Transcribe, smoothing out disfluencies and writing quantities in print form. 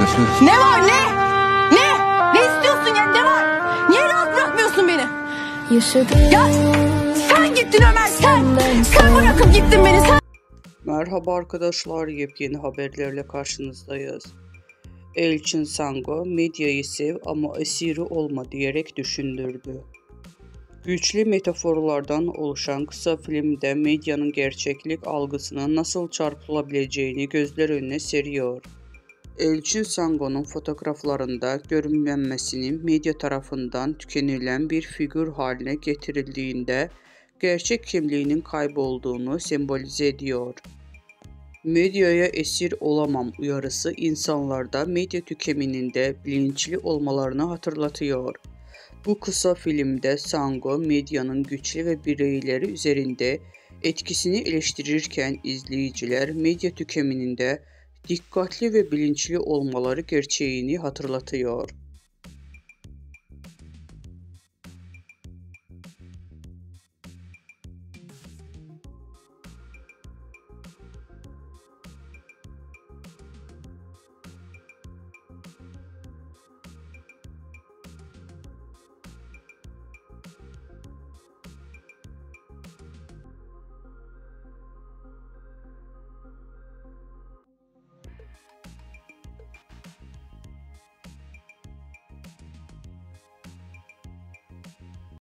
yaklaşmıyorsun? Ne var ne? Ne? Ne istiyorsun yani ne var? Niye rahat bırakmıyorsun beni? Ya sen gittin Ömer sen. Sen bırakıp gittin beni sen. Merhaba arkadaşlar, yepyeni haberlerle karşınızdayız. Elçin Sango, medyayı sev ama esiri olma diyerek düşündürdü. Güçlü metaforlardan oluşan kısa filmde medyanın gerçeklik algısına nasıl çarpılabileceğini gözler önüne seriyor. Elçin Sango'nun fotoğraflarında görünmemesinin medya tarafından tükenilen bir figür haline getirildiğinde gerçek kimliğinin kaybolduğunu sembolize ediyor. Medyaya esir olamam uyarısı insanlarda medya tüketiminde bilinçli olmalarını hatırlatıyor. Bu kısa filmde Sango medyanın güçlü ve bireyleri üzerinde etkisini eleştirirken izleyiciler medya tüketiminde dikkatli ve bilinçli olmaları gerçeğini hatırlatıyor.